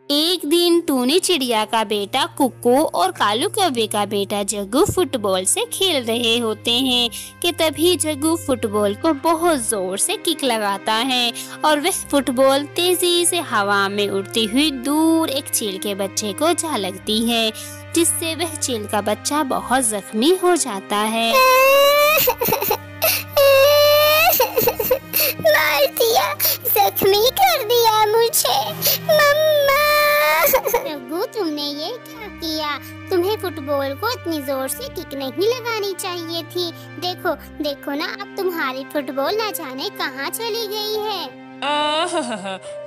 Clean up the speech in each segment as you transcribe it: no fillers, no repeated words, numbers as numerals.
एक दिन टूनी चिड़िया का बेटा कुक्कू और कालू कौवे का बेटा जग्गू फुटबॉल से खेल रहे होते हैं कि तभी जग्गू फुटबॉल को बहुत जोर से किक लगाता है और वह फुटबॉल तेजी से हवा में उड़ती हुई दूर एक चील के बच्चे को जा लगती है, जिससे वह चील का बच्चा बहुत जख्मी हो जाता है। मार दिया, जख्मी कर दिया मुझे, मम्मा। जग्गू, तुमने ये क्या किया? तुम्हें फुटबॉल को इतनी जोर से किक नहीं लगानी चाहिए थी। देखो देखो ना, अब तुम्हारी फुटबॉल ना जाने कहाँ चली गई है।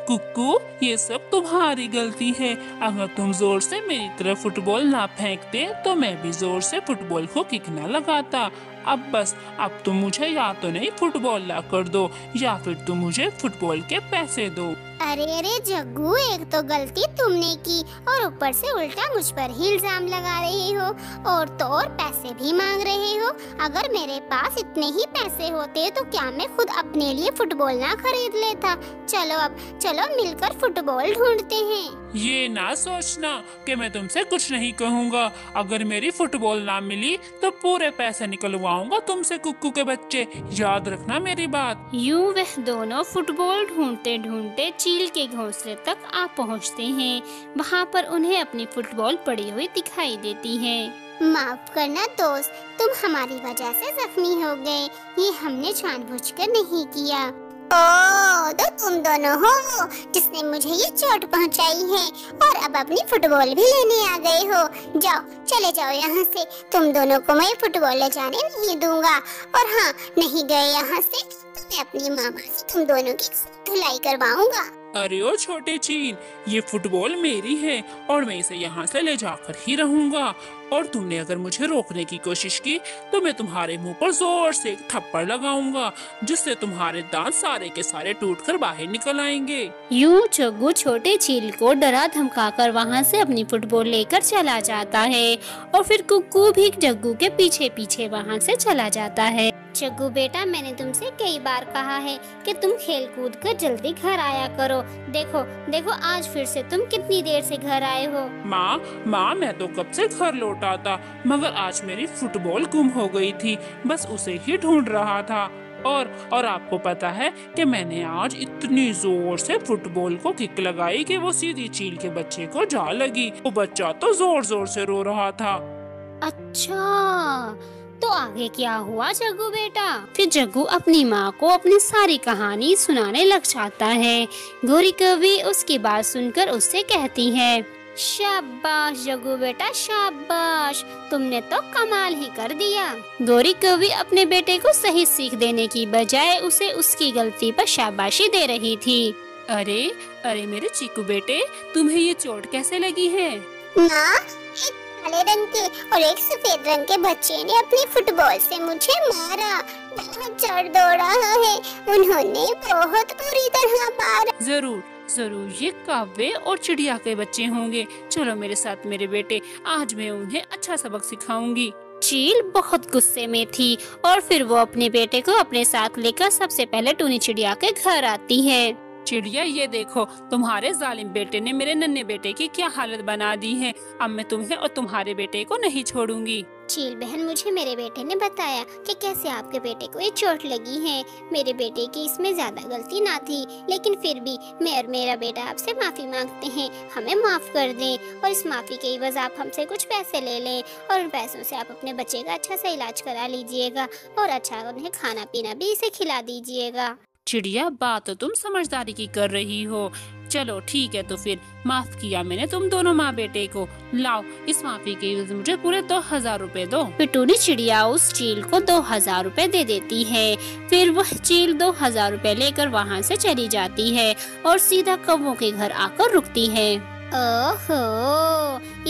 कुक्कू, ये सब तुम्हारी गलती है। अगर तुम जोर से मेरी तरफ फुटबॉल ना फेंकते तो मैं भी जोर से फुटबॉल को किक ना लगाता। अब तुम मुझे या तो नहीं फुटबॉल ला कर दो या फिर तुम मुझे फुटबॉल के पैसे दो। अरे जग्गू, एक तो गलती तुमने की और ऊपर से उल्टा मुझ पर ही इल्जाम लगा रहे हो और तो और पैसे भी मांग रहे हो। अगर मेरे पास इतने ही पैसे होते तो क्या मैं खुद अपने लिए फुटबॉल ना खरीद लेता। चलो मिलकर फुटबॉल ढूंढते हैं। ये ना सोचना कि मैं तुमसे कुछ नहीं कहूँगा। अगर मेरी फुटबॉल ना मिली तो पूरे पैसे निकलवाऊंगा तुमसे, कुक्कू के बच्चे। याद रखना मेरी बात। यूं वह दोनों फुटबॉल ढूंढते ढूंढते चील के घोंसले तक आ पहुंचते हैं। वहां पर उन्हें अपनी फुटबॉल पड़ी हुई दिखाई देती है। माफ करना दोस्त, तुम हमारी वजह से जख्मी हो गए। ये हमने जानबूझकर नहीं किया। तो तुम दोनों हो वो जिसने मुझे ये चोट पहुंचाई है और अब अपनी फुटबॉल भी लेने आ गए हो। जाओ, चले जाओ यहाँ से। तुम दोनों को मैं फुटबॉल ले जाने नहीं दूंगा। और हाँ, नहीं गए यहाँ से तो मैं अपनी मामा से तुम दोनों की धुलाई करवाऊंगा। अरे ओ छोटे चील, ये फुटबॉल मेरी है और मैं इसे यहाँ से ले जाकर ही रहूंगा। और तुमने अगर मुझे रोकने की कोशिश की तो मैं तुम्हारे मुंह पर जोर से एक थप्पड़ लगाऊंगा, जिससे तुम्हारे दांत सारे के सारे टूटकर बाहर निकल आएंगे। यूं जग्गू छोटे चील को डरा धमकाकर वहां से अपनी फुटबॉल लेकर चला जाता है और फिर कुक्कू भी जग्गू के पीछे पीछे वहां से चला जाता है। जग्गू बेटा, मैंने तुमसे कई बार कहा है कि तुम खेल कूद कर जल्दी घर आया करो। देखो आज फिर से तुम कितनी देर से घर आए हो। माँ, मैं तो कब से घर लौटा था, मगर आज मेरी फुटबॉल गुम हो गई थी। बस उसे ही ढूंढ रहा था। और आपको पता है कि मैंने आज इतनी जोर से फुटबॉल को किक लगाई कि वो सीधी चील के बच्चे को जा लगी। वो बच्चा तो जोर जोर से रो रहा था। अच्छा, तो आगे क्या हुआ जग्गू बेटा? फिर जग्गू अपनी माँ को अपनी सारी कहानी सुनाने लग जाता है। गौरी कौवी उसकी बात सुनकर उससे कहती है, शाबाश जग्गू बेटा, शाबाश, तुमने तो कमाल ही कर दिया। गौरी कौवी अपने बेटे को सही सीख देने की बजाय उसे उसकी गलती पर शाबाशी दे रही थी। अरे मेरे चीकू बेटे, तुम्हें ये चोट कैसे लगी है? माँ, एक काले रंग के और एक सफेद रंग के बच्चे ने अपनी फुटबॉल से मुझे मारा। बहुत दर्द हो रहा है। उन्होंने बहुत बुरी तरह मारा। जरूर ये कौवे और चिड़िया के बच्चे होंगे। चलो मेरे साथ मेरे बेटे, आज मैं उन्हें अच्छा सबक सिखाऊंगी। चील बहुत गुस्से में थी और फिर वो अपने बेटे को अपने साथ लेकर सबसे पहले टूनी चिड़िया के घर आती है। चिड़िया, ये देखो, तुम्हारे जालिम बेटे ने मेरे नन्हे बेटे की क्या हालत बना दी है। अब मैं तुम्हें और तुम्हारे बेटे को नहीं छोड़ूंगी। चील बहन, मुझे मेरे बेटे ने बताया कि कैसे आपके बेटे को ये चोट लगी है। मेरे बेटे की इसमें ज्यादा गलती ना थी, लेकिन फिर भी मैं और मेरा बेटा आपसे माफी मांगते हैं। हमें माफ कर दें और इस माफी के एवज आप हमसे कुछ पैसे ले लें और उन पैसों से आप अपने बच्चे का अच्छा सा इलाज करा लीजिएगा और अच्छा उन्हें खाना पीना भी इसे खिला दीजिएगा। चिड़िया, बात तो तुम समझदारी की कर रही हो। चलो ठीक है, तो फिर माफ किया मैंने तुम दोनों माँ बेटे को। लाओ, इस माफी के एवज मुझे पूरे 2000 रुपए दो। फिर टूनी चिड़िया उस चील को 2000 रुपए दे देती है। फिर वह चील 2000 रुपए लेकर वहाँ से चली जाती है और सीधा कौवों के घर आकर रुकती है। ओहो,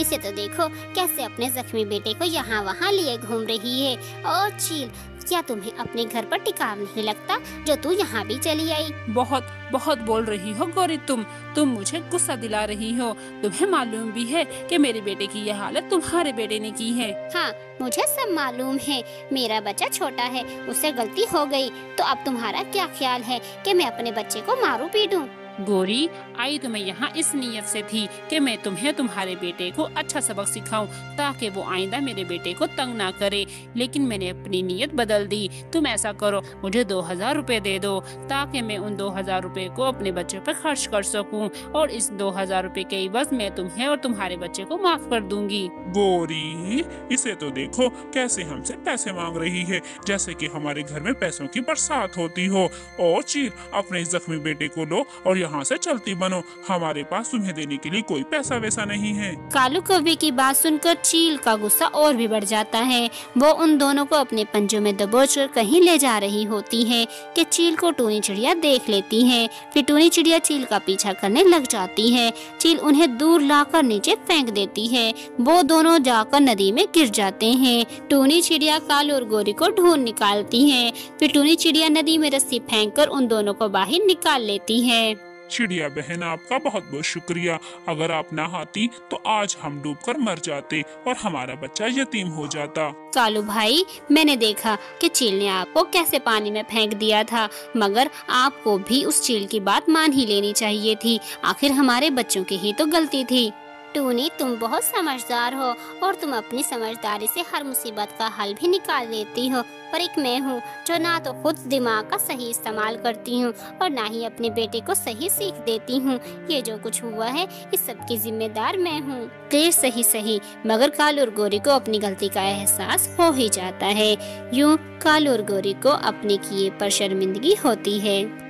इसे तो देखो कैसे अपने जख्मी बेटे को यहाँ वहाँ लिए घूम रही है। ओ चील, क्या तुम्हें अपने घर पर टिकाव नहीं लगता जो तू यहाँ भी चली आई? बहुत बोल रही हो गौरी, तुम मुझे गुस्सा दिला रही हो। तुम्हें मालूम भी है कि मेरे बेटे की यह हालत तुम्हारे बेटे ने की है। हाँ, मुझे सब मालूम है। मेरा बच्चा छोटा है, उससे गलती हो गई। तो अब तुम्हारा क्या ख्याल है कि मैं अपने बच्चे को मारूं पीटूं? गोरी, आई तो मैं यहाँ इस नीयत से थी कि मैं तुम्हें तुम्हारे बेटे को अच्छा सबक सिखाऊं ताकि वो आइंदा मेरे बेटे को तंग ना करे, लेकिन मैंने अपनी नीयत बदल दी। तुम ऐसा करो, मुझे 2000 रुपए दे दो ताकि मैं उन 2000 रुपए को अपने बच्चे पर खर्च कर सकूं, और इस 2000 रुपए के बस मैं तुम्हें और तुम्हारे बच्चे को माफ कर दूंगी। गोरी, इसे तो देखो कैसे हमसे पैसे मांग रही है, जैसे कि हमारे घर में पैसों की बरसात होती हो। और चील, अपने इस जख्मी बेटे को लो और यहाँ से चलती बनो, हमारे पास तुम्हें देने के लिए कोई पैसा वैसा नहीं है। कालू कौवे की बात सुनकर चील का गुस्सा और भी बढ़ जाता है। वो उन दोनों को अपने पंजों में दबोचकर कहीं ले जा रही होती है कि चील को टूनी चिड़िया देख लेती है। फिर टूनी चिड़िया चील का पीछा करने लग जाती है। चील उन्हें दूर लाकर नीचे फेंक देती है। वो दोनों जाकर नदी में गिर जाते हैं। टूनी चिड़िया कालू और गोरी को ढूंढ निकालती है। फिर टूनी चिड़िया नदी में रस्सी फेंककर उन दोनों को बाहर निकाल लेती है। चिड़िया बहन, आपका बहुत बहुत शुक्रिया। अगर आप ना आती तो आज हम डूबकर मर जाते और हमारा बच्चा यतीम हो जाता। कालू भाई, मैंने देखा कि चील ने आपको कैसे पानी में फेंक दिया था, मगर आपको भी उस चील की बात मान ही लेनी चाहिए थी। आखिर हमारे बच्चों की ही तो गलती थी। टूनी, तुम बहुत समझदार हो और तुम अपनी समझदारी से हर मुसीबत का हल भी निकाल लेती हो, पर एक मैं हूँ जो ना तो खुद दिमाग का सही इस्तेमाल करती हूँ और ना ही अपने बेटे को सही सीख देती हूँ। ये जो कुछ हुआ है इस सब की जिम्मेदार मैं हूँ। देर सही मगर कालू और गोरी को अपनी गलती का एहसास हो ही जाता है। यूं कालू और गोरी को अपने किए पर शर्मिंदगी होती है।